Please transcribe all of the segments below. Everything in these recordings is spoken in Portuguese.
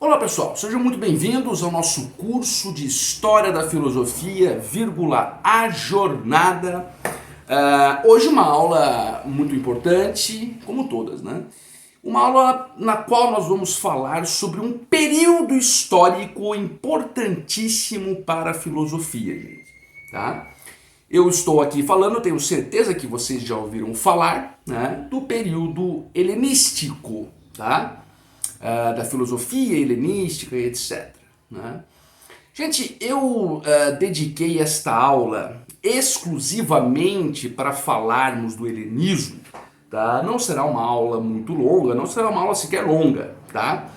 Olá pessoal, sejam muito bem-vindos ao nosso curso de História da Filosofia, a Jornada. Hoje uma aula muito importante, como todas, né? Uma aula na qual nós vamos falar sobre um período histórico importantíssimo para a filosofia, gente, tá? Eu estou aqui falando, tenho certeza que vocês já ouviram falar, né, do período helenístico, tá? Da filosofia helenística e etc. Né? Gente, eu dediquei esta aula exclusivamente para falarmos do helenismo. Tá? Não será uma aula muito longa, não será uma aula sequer longa. Tá?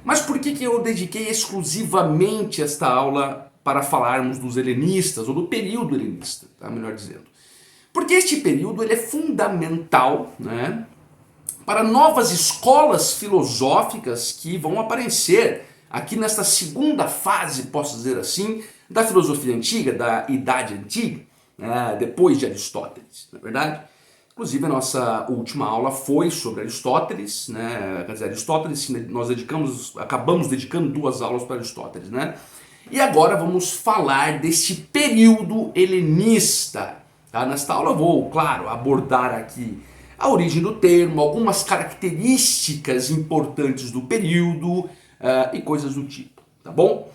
Mas por que eu dediquei exclusivamente esta aula para falarmos dos helenistas, ou do período helenista, tá? Melhor dizendo? Porque este período ele é fundamental, né, para novas escolas filosóficas que vão aparecer aqui nesta segunda fase, posso dizer assim, da filosofia antiga, da Idade Antiga, né, depois de Aristóteles, não é verdade? Inclusive a nossa última aula foi sobre Aristóteles, né? Quer dizer, Aristóteles, nós acabamos dedicando 2 aulas para Aristóteles, né? E agora vamos falar deste período helenista. Tá? Nesta aula eu vou, claro, abordar aqui a origem do termo, algumas características importantes do período e coisas do tipo, tá bom?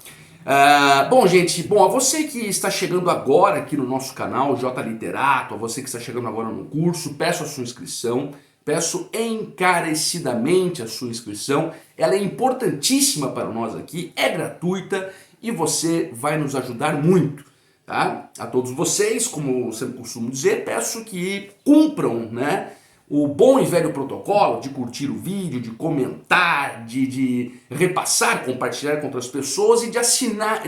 Bom, gente, a você que está chegando agora aqui no nosso canal, J Literato, a você que está chegando agora no curso, peço a sua inscrição, peço encarecidamente a sua inscrição, ela é importantíssima para nós aqui, é gratuita e você vai nos ajudar muito. Tá? A todos vocês, como eu sempre costumo dizer, peço que cumpram, né, o bom e velho protocolo de curtir o vídeo, de comentar, de repassar, compartilhar com outras pessoas e de acionar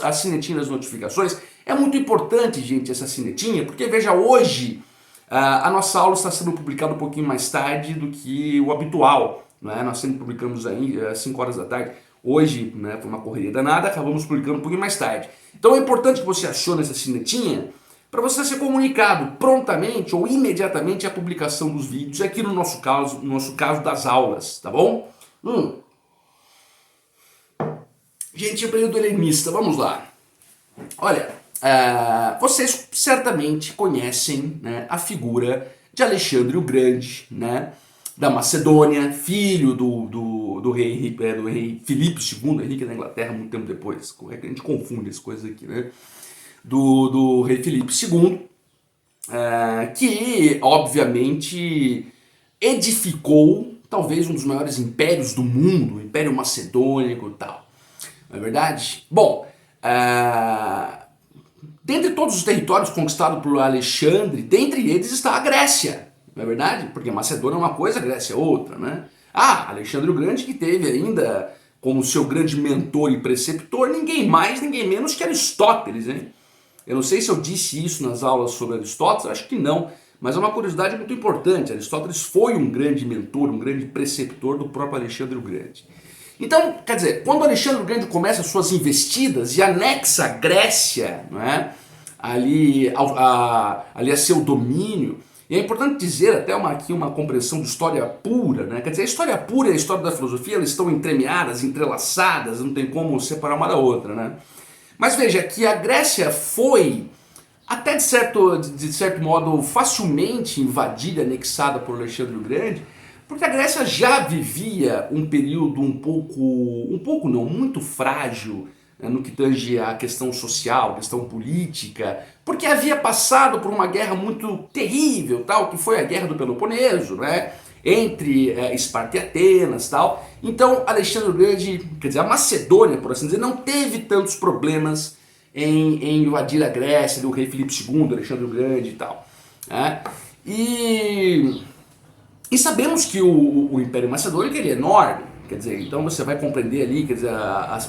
a sinetinha das notificações. É muito importante, gente, essa sinetinha, porque veja, hoje a nossa aula está sendo publicada um pouquinho mais tarde do que o habitual. Né? Nós sempre publicamos aí às 5 horas da tarde. Hoje, né, foi uma correria danada, acabamos publicando um pouquinho mais tarde. Então é importante que você acione essa sinetinha para você ser comunicado prontamente ou imediatamente à publicação dos vídeos, aqui no nosso caso das aulas, tá bom? Gente, o período helenista, vamos lá. Olha, vocês certamente conhecem, né, a figura de Alexandre o Grande, né, da Macedônia, filho do rei Filipe II, Henrique da Inglaterra, muito tempo depois. Como é que a gente confunde as coisas aqui, né? Do rei Filipe II, que obviamente edificou talvez um dos maiores impérios do mundo, o Império Macedônico e tal. Não é verdade? Bom, dentre todos os territórios conquistados por Alexandre, dentre eles está a Grécia, não é verdade? Porque Macedônia é uma coisa, a Grécia é outra, né? Alexandre o Grande, que teve ainda como seu grande mentor e preceptor ninguém mais, ninguém menos que Aristóteles, hein? Eu não sei se eu disse isso nas aulas sobre Aristóteles, acho que não, mas é uma curiosidade muito importante. Aristóteles foi um grande mentor, um grande preceptor do próprio Alexandre o Grande. Então, quer dizer, quando Alexandre o Grande começa as suas investidas e anexa a Grécia, não é, ali a seu domínio, e é importante dizer até aqui uma compreensão de história pura, né? Quer dizer, a história pura e a história da filosofia, elas estão entremeadas, entrelaçadas, não tem como separar uma da outra, né? Mas veja que a Grécia foi, até de certo modo, facilmente invadida, anexada por Alexandre o Grande, porque a Grécia já vivia um período muito frágil, né, no que tange a questão social, a questão política, porque havia passado por uma guerra muito terrível, tal, que foi a Guerra do Peloponeso, né? Entre Esparta e Atenas, tal. Então Alexandre o Grande, quer dizer, a Macedônia, por assim dizer, não teve tantos problemas em invadir a Grécia, do rei Filipe II, Alexandre o Grande e tal. Né? E sabemos que o Império Macedônico ele é enorme, quer dizer, então você vai compreender ali, quer dizer,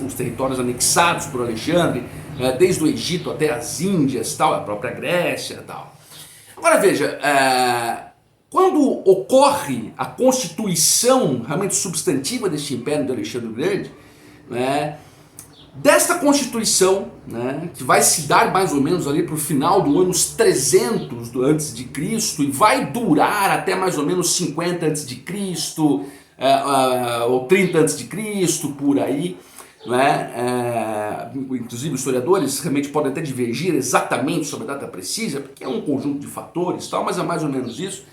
os territórios anexados por Alexandre, desde o Egito até as Índias, tal, a própria Grécia, tal. Agora veja, quando ocorre a constituição realmente substantiva deste Império de Alexandre o Grande, né, desta constituição, né, que vai se dar mais ou menos ali para o final do ano 300 antes de Cristo e vai durar até mais ou menos 50 antes de Cristo, ou 30 antes de Cristo, por aí. Inclusive os historiadores realmente podem até divergir exatamente sobre a data precisa, porque é um conjunto de fatores e tal, mas é mais ou menos isso.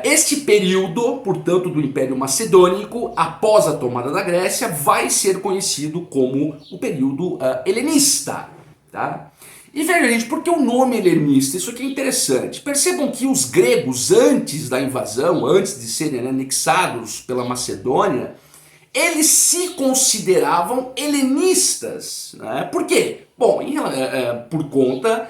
Este período, portanto, do Império Macedônico, após a tomada da Grécia, vai ser conhecido como o período helenista. Tá? E veja, gente, por que o nome helenista? Isso aqui é interessante. Percebam que os gregos, antes da invasão, antes de serem anexados pela Macedônia, eles se consideravam helenistas. Né? Por quê? Bom, por conta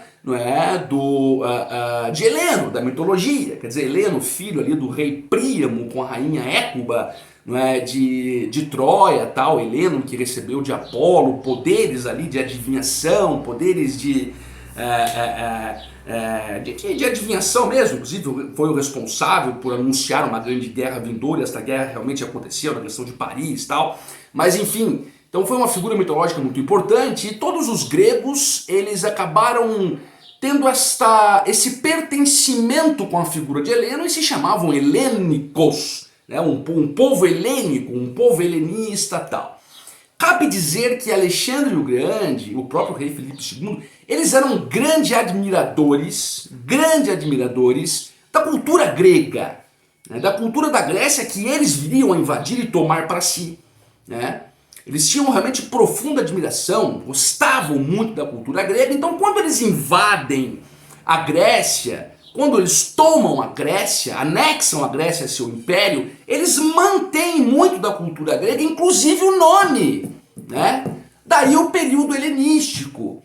de Heleno, da mitologia. Quer dizer, Heleno, filho ali do rei Príamo com a rainha Écuba, de Troia, tal, Heleno que recebeu de Apolo poderes ali de adivinhação, poderes de adivinhação mesmo. Inclusive foi o responsável por anunciar uma grande guerra vindoura, e esta guerra realmente aconteceu na questão de Paris e tal, mas enfim, então foi uma figura mitológica muito importante e todos os gregos eles acabaram tendo esse pertencimento com a figura de Heleno e se chamavam helênicos, um povo helênico, um povo helenista tal. Cabe dizer que Alexandre o Grande, o próprio rei Filipe II, eles eram grandes admiradores da cultura grega, da cultura da Grécia que eles viriam a invadir e tomar para si. Eles tinham realmente profunda admiração, gostavam muito da cultura grega, então quando eles invadem a Grécia, quando eles tomam a Grécia, anexam a Grécia a seu império, eles mantêm muito da cultura grega, inclusive o nome, Daí o período helenístico.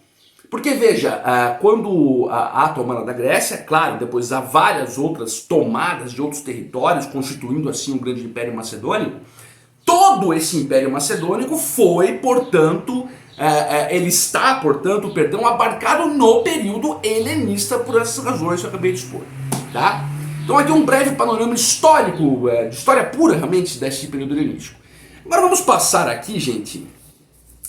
Porque veja, quando há a tomada da Grécia, claro, depois há várias outras tomadas de outros territórios, constituindo assim um grande império macedônico, todo esse império macedônico foi, portanto, abarcado no período helenista por essas razões que eu acabei de expor. Tá? Então aqui um breve panorama histórico, de história pura realmente desse período helenístico. Agora vamos passar aqui, gente,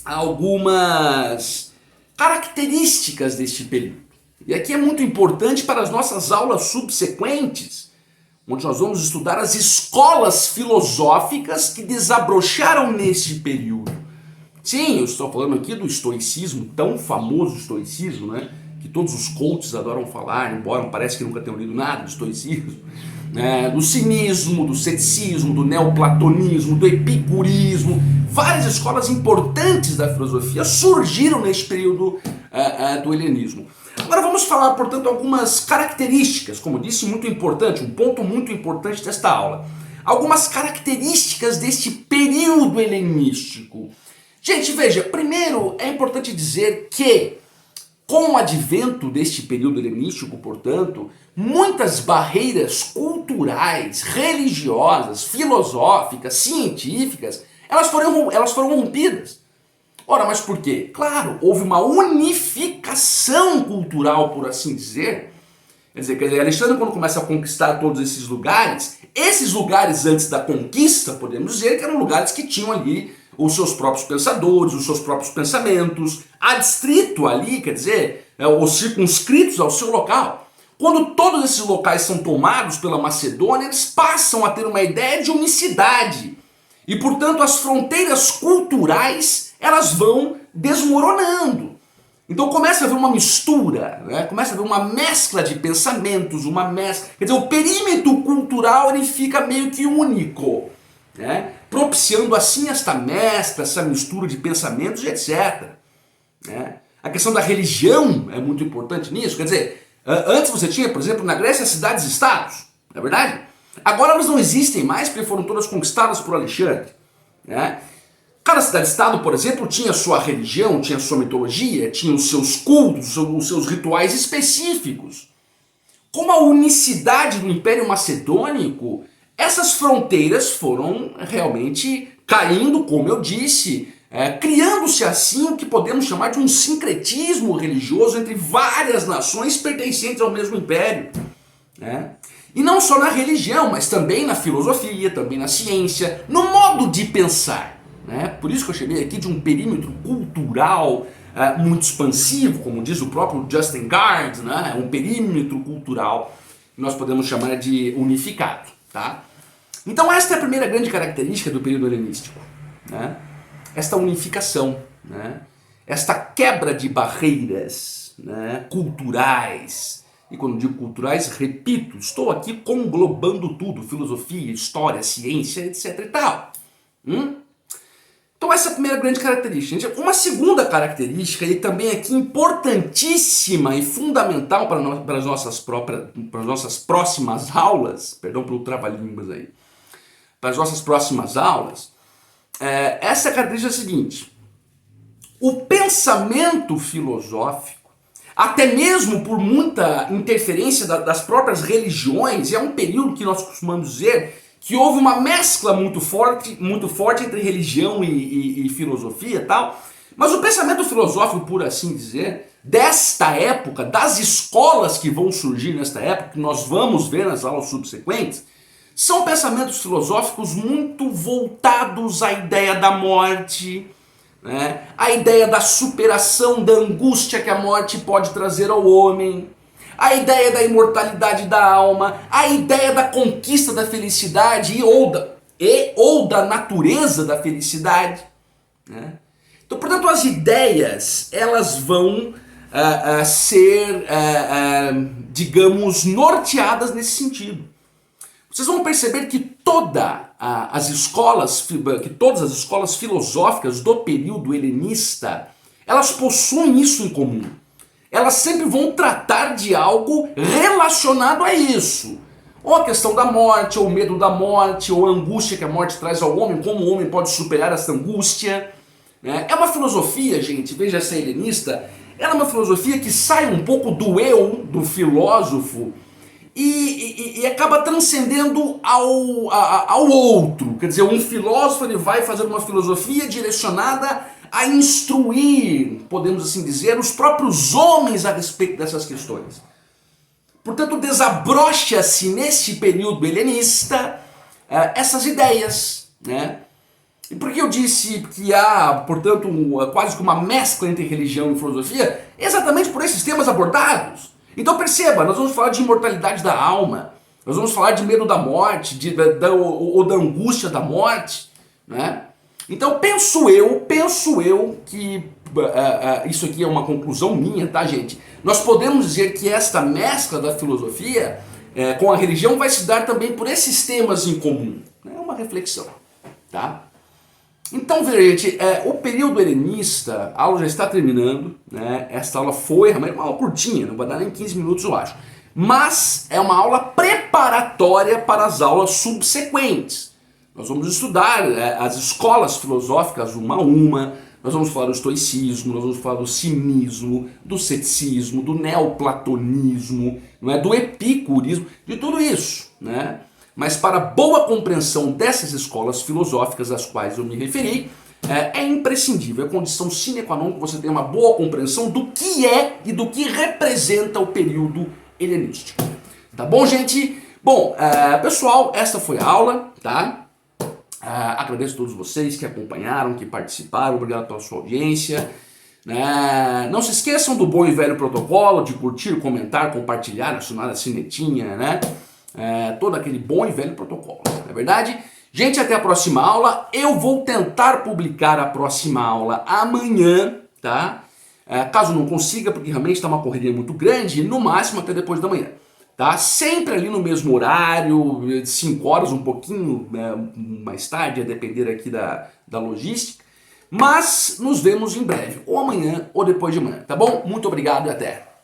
algumas características deste período. E aqui é muito importante para as nossas aulas subsequentes, onde nós vamos estudar as escolas filosóficas que desabrocharam neste período. Sim, eu estou falando aqui do estoicismo, tão famoso estoicismo, que todos os coaches adoram falar, embora parece que nunca tenham lido nada do estoicismo, do cinismo, do ceticismo, do neoplatonismo, do epicurismo. Várias escolas importantes da filosofia surgiram neste período do helenismo. Agora vamos falar, portanto, algumas características, como disse, muito importante, um ponto muito importante desta aula. Algumas características deste período helenístico. Gente, veja, primeiro é importante dizer que, com o advento deste período helenístico, portanto, muitas barreiras culturais, religiosas, filosóficas, científicas, elas foram rompidas. Ora, mas por quê? Claro, houve uma unificação cultural, por assim dizer. Quer dizer, Alexandre, quando começa a conquistar todos esses lugares antes da conquista, podemos dizer que eram lugares que tinham ali os seus próprios pensadores, os seus próprios pensamentos, adstrito ali, quer dizer, os circunscritos ao seu local. Quando todos esses locais são tomados pela Macedônia, eles passam a ter uma ideia de unicidade. E, portanto, as fronteiras culturais, elas vão desmoronando. Então começa a haver uma mistura, começa a haver uma mescla de pensamentos, quer dizer, o perímetro cultural ele fica meio que único, propiciando assim esta mescla, essa mistura de pensamentos e etc. A questão da religião é muito importante nisso, quer dizer, antes você tinha, por exemplo, na Grécia, cidades-estados, não é verdade? Agora elas não existem mais porque foram todas conquistadas por Alexandre. Cada cidade-estado, por exemplo, tinha sua religião, tinha sua mitologia, tinha os seus cultos, os seus rituais específicos. Com a unicidade do Império Macedônico, essas fronteiras foram realmente caindo, como eu disse, criando-se assim o que podemos chamar de um sincretismo religioso entre várias nações pertencentes ao mesmo império. E não só na religião, mas também na filosofia, também na ciência, no modo de pensar. Por isso que eu chamei aqui de um perímetro cultural muito expansivo, como diz o próprio Justin Gard, um perímetro cultural que nós podemos chamar de unificado. Tá? Então esta é a primeira grande característica do período helenístico, né? Esta unificação, né? Esta quebra de barreiras, né, culturais. E quando digo culturais, repito, estou aqui conglobando tudo, filosofia, história, ciência, etc e tal. Então essa é a primeira grande característica. Uma segunda característica, e também aqui importantíssima e fundamental para as nossas próximas aulas, perdão pelo trava-línguas aí, para as nossas próximas aulas, essa característica é a seguinte: o pensamento filosófico, até mesmo por muita interferência das próprias religiões, é um período que nós costumamos dizer que houve uma mescla muito forte entre religião e filosofia e tal, mas o pensamento filosófico, por assim dizer, desta época, das escolas que vão surgir nesta época, que nós vamos ver nas aulas subsequentes, são pensamentos filosóficos muito voltados à ideia da morte, né? A ideia da superação da angústia que a morte pode trazer ao homem, a ideia da imortalidade da alma, a ideia da conquista da felicidade ou da natureza da felicidade, né? Então, portanto, as ideias elas vão ser, digamos, norteadas nesse sentido. Vocês vão perceber que todas as escolas filosóficas do período helenista, elas possuem isso em comum. Elas sempre vão tratar de algo relacionado a isso. Ou a questão da morte, ou o medo da morte, ou a angústia que a morte traz ao homem, como o homem pode superar essa angústia, né? É uma filosofia, gente, veja essa helenista, ela é uma filosofia que sai um pouco do eu, do filósofo, e acaba transcendendo ao outro. Quer dizer, um filósofo ele vai fazer uma filosofia direcionada a instruir, podemos assim dizer, os próprios homens a respeito dessas questões. Portanto, desabrocha-se nesse período helenista essas ideias, né? E por que eu disse que há, portanto, quase que uma mescla entre religião e filosofia? Exatamente por esses temas abordados. Então perceba, nós vamos falar de imortalidade da alma, nós vamos falar de medo da morte, ou da angústia da morte, né? Então penso eu que isso aqui é uma conclusão minha, tá, gente? Nós podemos dizer que esta mescla da filosofia com a religião vai se dar também por esses temas em comum. É uma reflexão, tá? Então, gente, o período helenista, a aula já está terminando, né? Esta aula foi uma aula curtinha, não vai dar nem 15 minutos, eu acho. Mas é uma aula preparatória para as aulas subsequentes. Nós vamos estudar as escolas filosóficas uma a uma, nós vamos falar do estoicismo, nós vamos falar do cinismo, do ceticismo, do neoplatonismo, não é? Do epicurismo, de tudo isso, né? Mas para boa compreensão dessas escolas filosóficas às quais eu me referi, é imprescindível, é condição sine qua non que você tenha uma boa compreensão do que é e do que representa o período helenístico. Tá bom, gente? Bom, pessoal, essa foi a aula, tá? Agradeço a todos vocês que acompanharam, que participaram, obrigado pela sua audiência. Não se esqueçam do bom e velho protocolo de curtir, comentar, compartilhar, acionar a sinetinha, né? Todo aquele bom e velho protocolo, não é verdade? Gente, até a próxima aula. Eu vou tentar publicar a próxima aula amanhã, tá? Caso não consiga, porque realmente está uma correria muito grande, no máximo até depois da manhã, tá? Sempre ali no mesmo horário, 5 horas, um pouquinho mais tarde, a depender aqui da logística. Mas nos vemos em breve, ou amanhã ou depois de amanhã, tá bom? Muito obrigado e até!